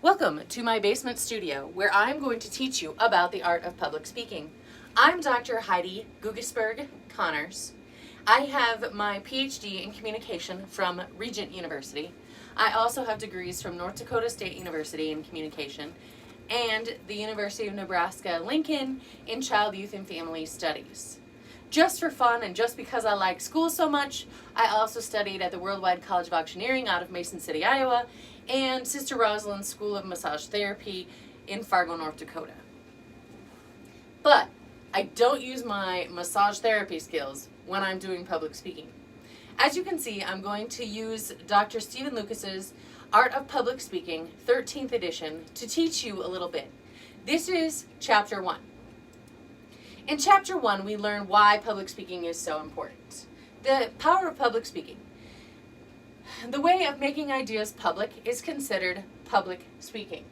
Welcome to my basement studio, where I'm going to teach you about the art of public speaking. I'm Dr. Heidi Gugesberg Connors. I have my PhD in communication from Regent University. I also have degrees from North Dakota State University in communication and the University of Nebraska-Lincoln in child, youth, and family studies. Just for fun and just because I like school so much, I also studied at the Worldwide College of Auctioneering out of Mason City, Iowa, and Sister Rosalind's School of Massage Therapy in Fargo, North Dakota. But I don't use my massage therapy skills when I'm doing public speaking. As you can see, I'm going to use Dr. Stephen Lucas's Art of Public Speaking, 13th edition, to teach you a little bit. This is Chapter 1. In Chapter 1, we learn why public speaking is so important. The power of public speaking. The way of making ideas public is considered public speaking.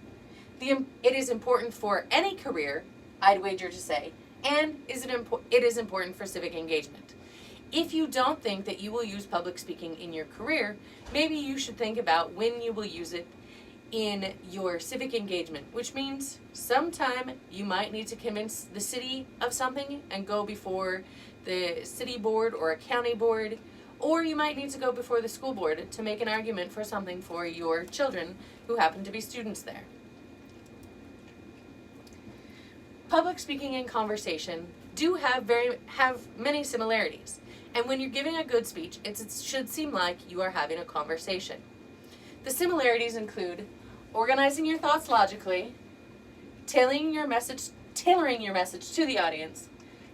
It is important for any career, I'd wager to say, and it is important for civic engagement. If you don't think that you will use public speaking in your career, maybe you should think about when you will use it in your civic engagement, which means sometime you might need to convince the city of something and go before the city board or a county board, or you might need to go before the school board to make an argument for something for your children who happen to be students there. Public speaking and conversation do have many similarities, and when you're giving a good speech, it should seem like you are having a conversation. The similarities include organizing your thoughts logically, tailoring your message to the audience,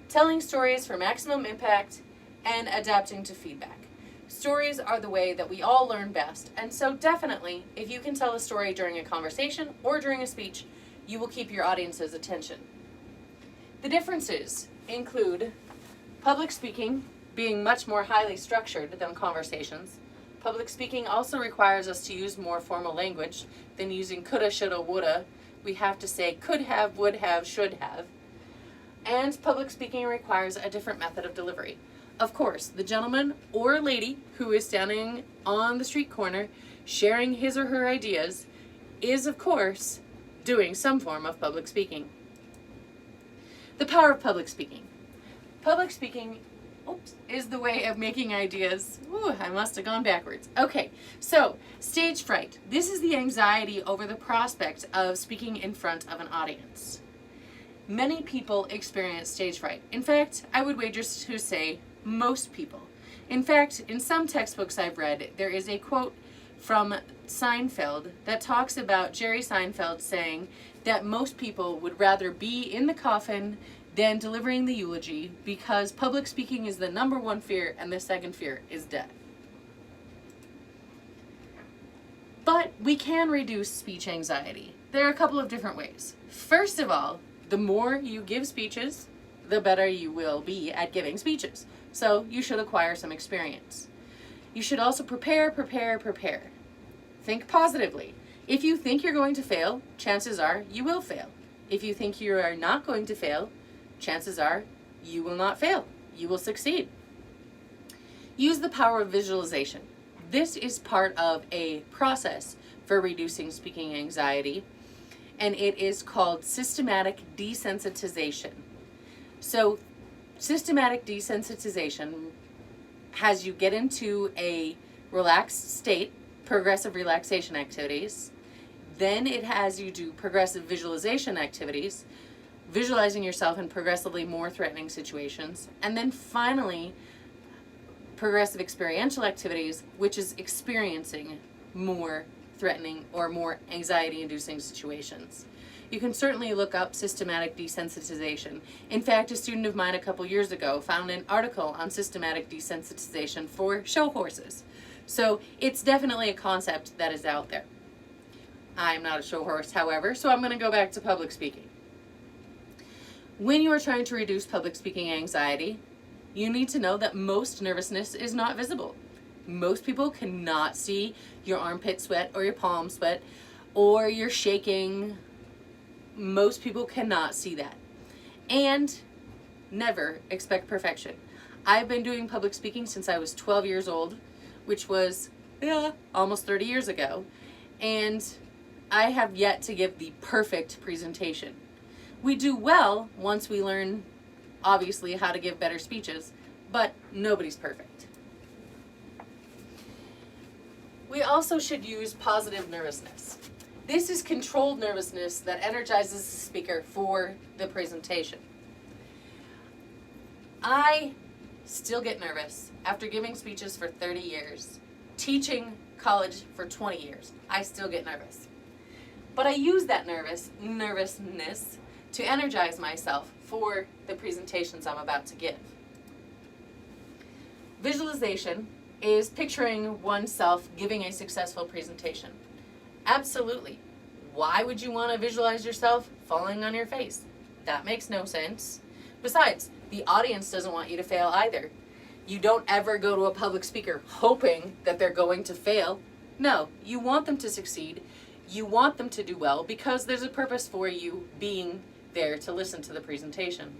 telling stories for maximum impact, and adapting to feedback. Stories are the way that we all learn best, and so definitely, if you can tell a story during a conversation or during a speech, you will keep your audience's attention. The differences include public speaking being much more highly structured than conversations. Public speaking also requires us to use more formal language than using coulda, shoulda, woulda. We have to say could have, would have, should have. And public speaking requires a different method of delivery. Of course, the gentleman or lady who is standing on the street corner sharing his or her ideas is, of course, doing some form of public speaking. The power of public speaking. Public speaking is the way of making ideas. Ooh, I must have gone backwards. Okay, so stage fright. This is the anxiety over the prospect of speaking in front of an audience. Many people experience stage fright. In fact, I would wager to say most people. In fact, in some textbooks I've read, there is a quote from Seinfeld that talks about Jerry Seinfeld saying that most people would rather be in the coffin than delivering the eulogy because public speaking is the number one fear and the second fear is death. But we can reduce speech anxiety. There are a couple of different ways. First of all, the more you give speeches, the better you will be at giving speeches. So you should acquire some experience. You should also prepare. Think positively. If you think you're going to fail, chances are you will fail. If you think you are not going to fail, chances are you will not fail. You will succeed. Use the power of visualization. This is part of a process for reducing speaking anxiety, and it is called systematic desensitization. So systematic desensitization has you get into a relaxed state, progressive relaxation activities. Then it has you do progressive visualization activities, visualizing yourself in progressively more threatening situations. And then finally, progressive experiential activities, which is experiencing more threatening or more anxiety-inducing situations. You can certainly look up systematic desensitization. In fact, a student of mine a couple years ago found an article on systematic desensitization for show horses. So it's definitely a concept that is out there. I'm not a show horse, however, so I'm going to go back to public speaking. When you are trying to reduce public speaking anxiety, you need to know that most nervousness is not visible. Most people cannot see your armpit sweat or your palm sweat or your shaking. Most people cannot see that. And never expect perfection. I've been doing public speaking since I was 12 years old, which was almost 30 years ago. And I have yet to give the perfect presentation. We do well once we learn, obviously, how to give better speeches, but nobody's perfect. We also should use positive nervousness. This is controlled nervousness that energizes the speaker for the presentation. I still get nervous after giving speeches for 30 years, teaching college for 20 years. I still get nervous. But I use that nervousness to energize myself for the presentations I'm about to give. Visualization is picturing oneself giving a successful presentation. Absolutely. Why would you want to visualize yourself falling on your face? That makes no sense. Besides, the audience doesn't want you to fail either. You don't ever go to a public speaker hoping that they're going to fail. No, you want them to succeed. You want them to do well because there's a purpose for you being there to listen to the presentation.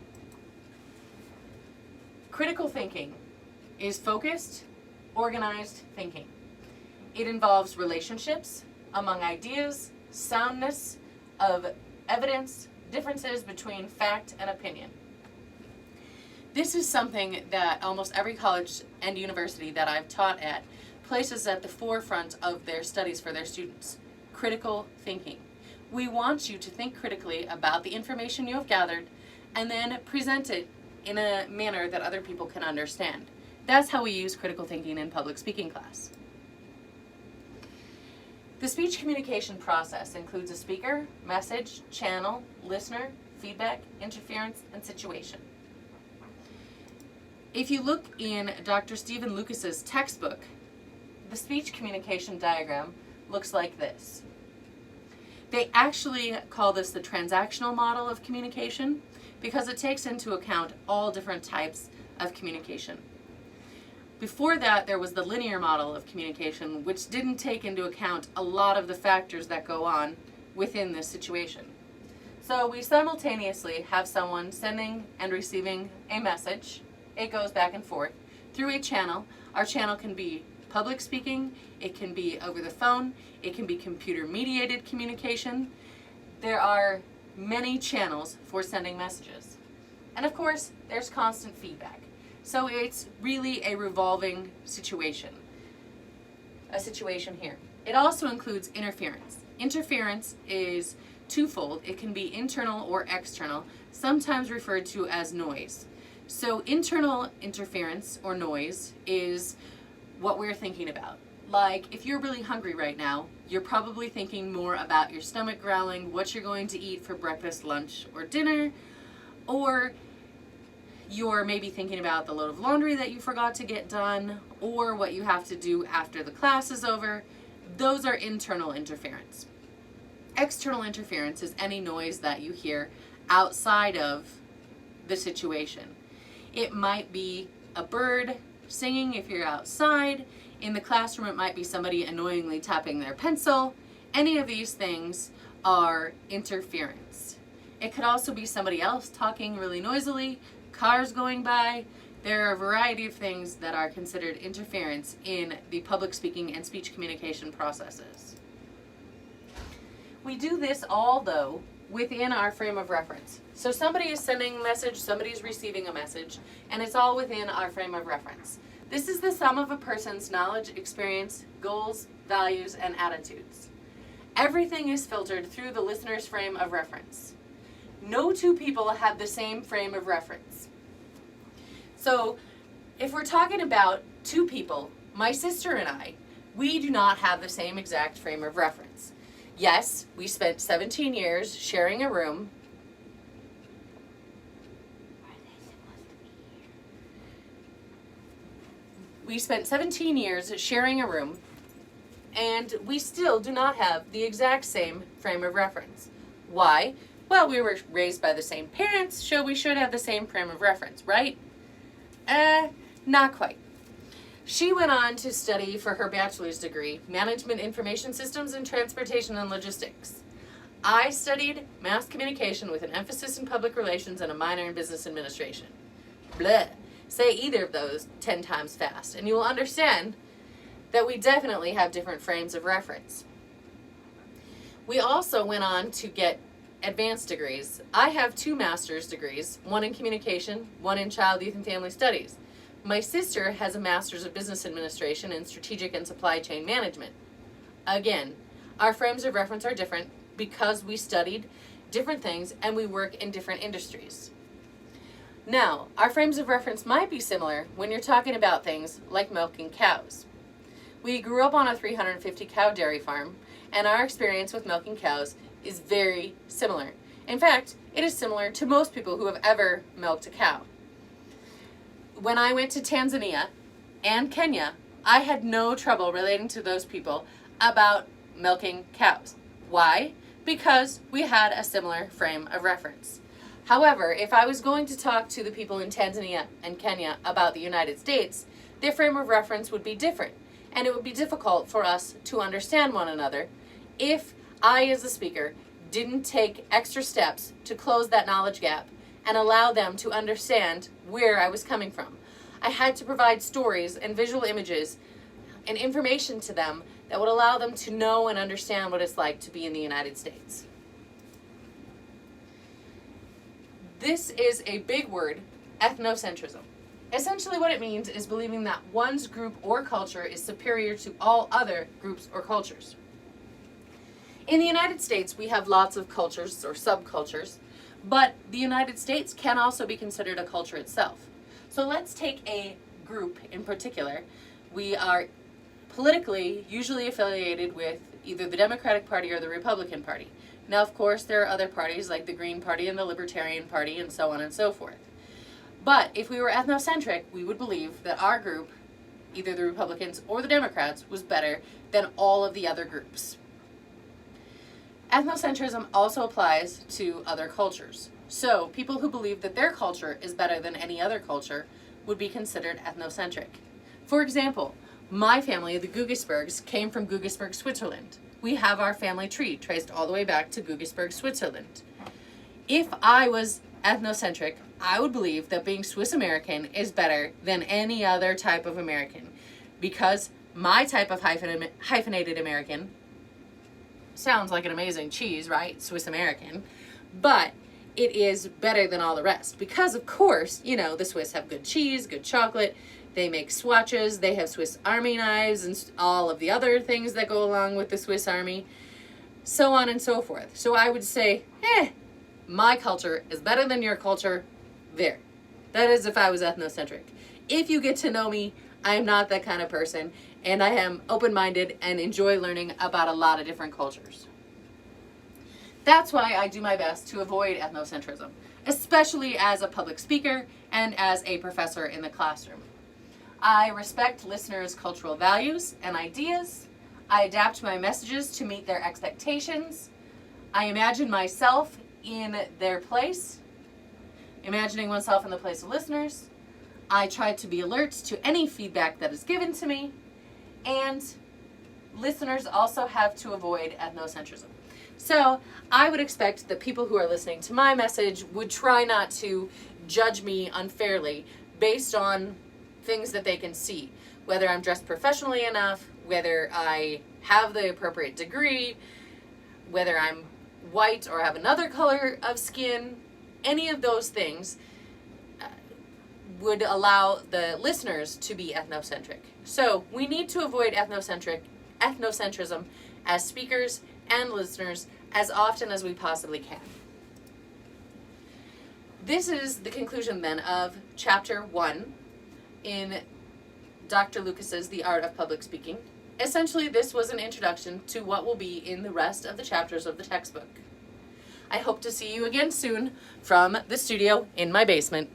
Critical thinking is focused, organized thinking. It involves relationships among ideas, soundness of evidence, differences between fact and opinion. This is something that almost every college and university that I've taught at places at the forefront of their studies for their students. Critical thinking. We want you to think critically about the information you have gathered and then present it in a manner that other people can understand. That's how we use critical thinking in public speaking class. The speech communication process includes a speaker, message, channel, listener, feedback, interference, and situation. If you look in Dr. Stephen Lucas's textbook, the speech communication diagram looks like this. They actually call this the transactional model of communication because it takes into account all different types of communication. Before that, there was the linear model of communication, which didn't take into account a lot of the factors that go on within this situation. So we simultaneously have someone sending and receiving a message. It goes back and forth through a channel. Our channel can be public speaking, it can be over the phone, it can be computer-mediated communication. There are many channels for sending messages. And of course, there's constant feedback. So it's really a revolving situation, a situation here. It also includes interference. Interference is twofold. It can be internal or external, sometimes referred to as noise. So internal interference or noise is what we're thinking about. Like if you're really hungry right now, you're probably thinking more about your stomach growling, what you're going to eat for breakfast, lunch, or dinner, or you're maybe thinking about the load of laundry that you forgot to get done, or what you have to do after the class is over. Those are internal interference. External interference is any noise that you hear outside of the situation. It might be a bird singing if you're outside. In the classroom, it might be somebody annoyingly tapping their pencil. Any of these things are interference. It could also be somebody else talking really noisily, cars going by. There are a variety of things that are considered interference in the public speaking and speech communication processes. We do this all, though, within our frame of reference. So somebody is sending a message, somebody's receiving a message, and it's all within our frame of reference. This is the sum of a person's knowledge, experience, goals, values, and attitudes. Everything is filtered through the listener's frame of reference. No two people have the same frame of reference. So if we're talking about two people, my sister and I, we do not have the same exact frame of reference. Yes, we spent 17 years sharing a room. We spent 17 years sharing a room, and we still do not have the exact same frame of reference. Why? Well, we were raised by the same parents, so we should have the same frame of reference, right? Not quite. She went on to study for her bachelor's degree, Management Information Systems and Transportation and Logistics. I studied mass communication with an emphasis in public relations and a minor in business administration. Bleh. Say either of those 10 times fast, and you will understand that we definitely have different frames of reference. We also went on to get advanced degrees. I have 2 master's degrees, one in communication, one in child, youth, and family studies. My sister has a master's of business administration in strategic and supply chain management. Again, our frames of reference are different because we studied different things and we work in different industries. Now, our frames of reference might be similar when you're talking about things like milking cows. We grew up on a 350 cow dairy farm, and our experience with milking cows is very similar. In fact, it is similar to most people who have ever milked a cow. When I went to Tanzania and Kenya, I had no trouble relating to those people about milking cows. Why? Because we had a similar frame of reference. However, if I was going to talk to the people in Tanzania and Kenya about the United States, their frame of reference would be different, and it would be difficult for us to understand one another if I, as a speaker, didn't take extra steps to close that knowledge gap and allow them to understand where I was coming from. I had to provide stories and visual images and information to them that would allow them to know and understand what it's like to be in the United States. This is a big word, ethnocentrism. Essentially what it means is believing that one's group or culture is superior to all other groups or cultures. In the United States, we have lots of cultures or subcultures, but the United States can also be considered a culture itself. So let's take a group in particular. We are politically usually affiliated with either the Democratic Party or the Republican Party. Now, of course, there are other parties like the Green Party and the Libertarian Party and so on and so forth. But if we were ethnocentric, we would believe that our group, either the Republicans or the Democrats, was better than all of the other groups. Ethnocentrism also applies to other cultures. So, people who believe that their culture is better than any other culture would be considered ethnocentric. For example, my family, the Gugisbergs, came from Gugisberg, Switzerland. We have our family tree traced all the way back to Gugisberg, Switzerland. If I was ethnocentric, I would believe that being Swiss American is better than any other type of American, because my type of hyphenated American sounds like an amazing cheese, right? Swiss American. But it is better than all the rest because, of course, you know, the Swiss have good cheese, good chocolate. They make swatches. They have Swiss Army knives and all of the other things that go along with the Swiss Army, so on and so forth. So I would say, my culture is better than your culture. There. That is if I was ethnocentric. If you get to know me, I am not that kind of person, and I am open-minded and enjoy learning about a lot of different cultures. That's why I do my best to avoid ethnocentrism, especially as a public speaker and as a professor in the classroom. I respect listeners' cultural values and ideas. I adapt my messages to meet their expectations. I imagine myself in their place, imagining oneself in the place of listeners. I try to be alert to any feedback that is given to me, and listeners also have to avoid ethnocentrism. So I would expect that people who are listening to my message would try not to judge me unfairly based on things that they can see, whether I'm dressed professionally enough, whether I have the appropriate degree, whether I'm white or have another color of skin. Any of those things would allow the listeners to be ethnocentric. So we need to avoid ethnocentrism as speakers and listeners as often as we possibly can. This is the conclusion then of Chapter 1 in Dr. Lucas's The Art of Public Speaking. Essentially, this was an introduction to what will be in the rest of the chapters of the textbook. I hope to see you again soon from the studio in my basement.